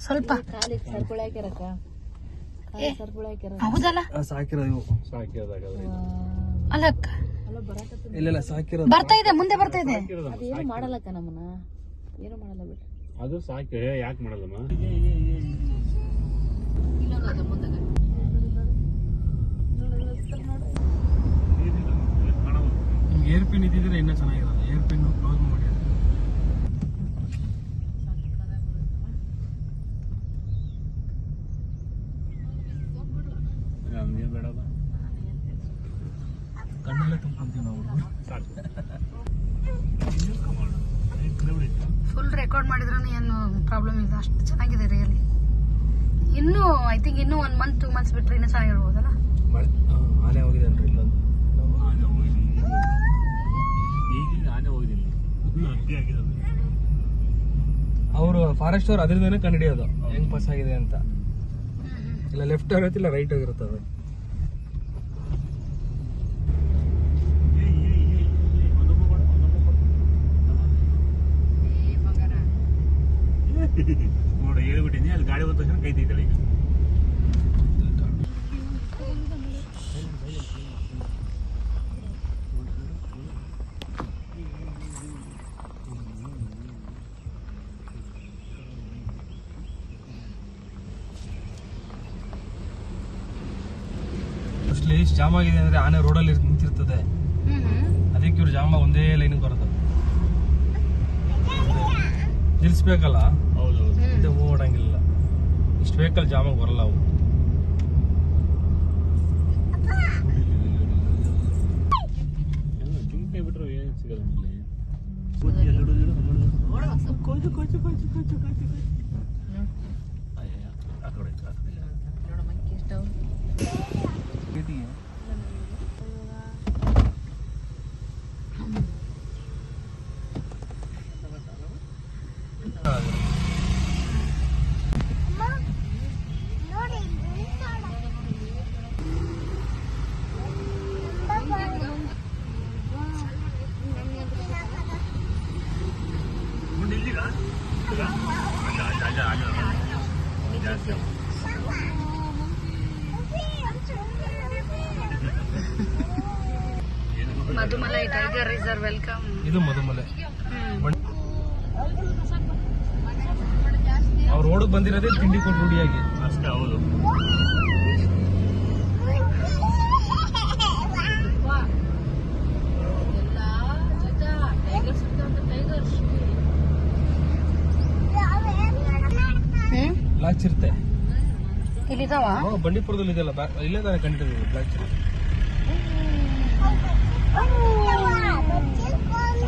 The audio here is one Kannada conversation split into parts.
ಸ್ವಲ್ಪ ಹೌದಲ್ಲ ಅಲ್ಲ ಅಕ್ಕ ಇಲ್ಲ ಸಾಕಿರೋ ಬರ್ತಾ ಇದೆ ಮುಂದೆ ಬರ್ತಾ ಇದೆ ಅದೇನು ಮಾಡಲ್ಲಕ್ಕ ನಮ್ಮನ್ನ ಏನು ಮಾಡಲ್ಲ ಬಿಟ್ಟು ಅದು ಸಾಕೆ ಯಾಕೆ ಮಾಡಲ್ಲಮ್ಮ ಏರ್ ಪಿನ್ ಇದ್ದಿದ್ರೆ ಇನ್ನೂ ಚೆನ್ನಾಗಿರೋದು ಏರ್ ಪಿನ್ ಕ್ಲೋಸ್ ಮಾಡಿ ಬೇಡಲ್ಲ ಕಣ್ಣಲ್ಲೇ ತುಂಬ್ಕೊಂತೀವಿ ನಾವು ಫುಲ್ ರೆಕಾರ್ಡ್ ಮಾಡಿದ್ರೂ ಏನು ಪ್ರಾಬ್ಲಮ್ ಇಲ್ಲ ಅಷ್ಟು ಚೆನ್ನಾಗಿದೆ ರಿಯಲಿ ಇನ್ನೂ ಐ ಥಿಂಕ್ ಇನ್ನೂ 1 ಮಂತ್ 2 ಮಂತ್ಸ್ ಬಿಟ್ಟರೆ ಇನ್ನೂ ಚೆನ್ನಾಗಿರ್ಬೋದಲ್ಲ ಆನೆ ಹೋಗಿದೆನ್ರಿ ಇಲ್ಲೊಂದು ಈಗೀಗ ಆನೆ ಹೋಗಿದ್ದೀನಿ ಅಡ್ಡಿ ಆಗಿದೆ ಅವರು ಫಾರೆಸ್ಟ್ ಅವ್ರು ಅದರಿಂದನೇ ಕಂಡುಹಿಡಿಯೋದು ಹೆಂಗ್ ಪಾಸ್ ಆಗಿದೆ ಅಂತ ಇಲ್ಲ ಲೆಫ್ಟ್ ಆಗಿರುತ್ತೆ ಇಲ್ಲ ರೈಟ್ ಆಗಿರುತ್ತೆ ಅದು ನೋಡಿ ಹೇಳ್ಬಿಟ್ಟಿನಿ ಅಲ್ಲಿ ಗಾಡಿ ಹೋದ ತಕ್ಷಣ ಕೈ ತೆಗಿತಾಳೆ ಈಗ ಮೋಸ್ಟ್ಲಿ ಎಷ್ಟು ಜಾಮ್ ಆಗಿದೆ ಅಂದ್ರೆ ಆನೆ ರೋಡಲ್ಲಿ ನಿಂತಿರ್ತದೆ ಅದಕ್ಕೆ ಇವ್ರು ಜಾಮ ಒಂದೇ ಲೈನಿಗೆ ಬರೋದು ನಿಲ್ಸ್ಬೇಕಲ್ಲ ಹೌದು ಮುಂದೆ ಓಡಂಗಿಲ್ಲ ಇಷ್ಟು ವೆಹಿಕಲ್ ಜಾಮಾಗಿ ಬರಲ್ಲ ಅವು ಜುಂಕೆ ಬಿಟ್ರೆ ಏನು ಸಿಗಲ್ಲ ಮಧುಮಲೈ ಟೈಗರ್ ರಿಸರ್ವ್ ವೆಲ್ಕಮ್ ಇದು ಮಧುಮಲೆ ಅವ್ರು ರೋಡ್ ಬಂದಿರೋದೇ ತಿಂಡಿ ಕೊಟ್ಟು ರೂಢಿಯಾಗಿ ಅಷ್ಟೇ ಹೌದು ಬ್ಲಾಕ್ ಚಿರತೆ ಇಲ್ಲಿದಾವ ಬಂಡೀಪುರದಲ್ಲಿ ಇದೆಯಲ್ಲ ಇಲ್ಲೇ ತಾನೇ ಕಂಡಿದ್ದೀವಿ ಬ್ಲಾಕ್ ಚಿರತೆ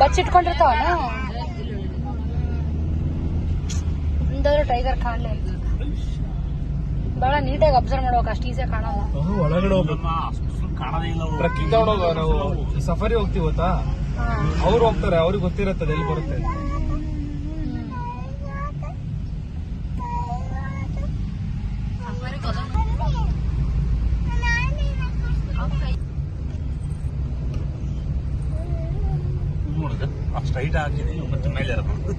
ಬಚ್ಚಿಟ್ಕೊಂಡಿರ್ತಾವ ಮುಂದಾದ್ರೂ ಟೈಗರ್ ಕಾಣಲೇ ಬಹಳ ನೀಟಾಗಿ ಅಬ್ಸರ್ವ್ ಮಾಡ್ಬೇಕು ಅಷ್ಟು ಈಸಿಯಾಗಿ ಕಾಣಲ್ಲ ಒಳಗಡೆ ಹೋಗ್ಬೇಕು ಅಷ್ಟು ಕಾಣದೇ ಇಲ್ಲ ಟ್ರಕ್ಕಿಂಗ್ ತಗೊಂಡೋಗ ನಾವು ಸಫಾರಿ ಹೋಗ್ತೀವಿ ಗೊತ್ತಾ ಅವ್ರು ಹೋಗ್ತಾರೆ ಅವ್ರಿಗೆ ಗೊತ್ತಿರತ್ತೆ ಎಲ್ಲಿ ಬರುತ್ತೆ ಸ್ಟ್ರೈಟ್ ಹಾಕಿದೀನಿ ಮತ್ತೆ ಮೇಲೆ ಇರಬೇಕು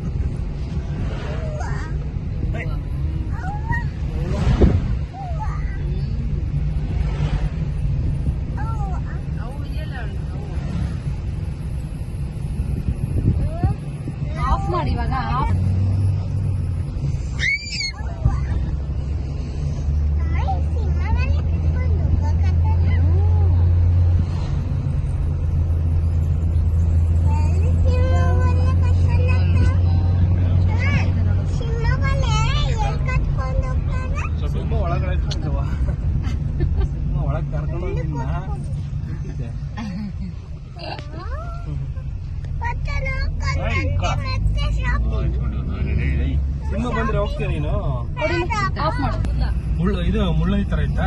ಆಫ್ ಮಾಡಿ ಇವಾಗ ಆಫ್ ಒಳಗೆ ಕರ್ಕೊಂಡು ಸಿನಿಮಾ ಬಂದ್ರೆ ಹೋಗ್ತೀಯ ನೀನು ಆಫ್ ಮಾಡು ಇದು ಮುಳ್ಳ ತರ ಇತ್ತಾ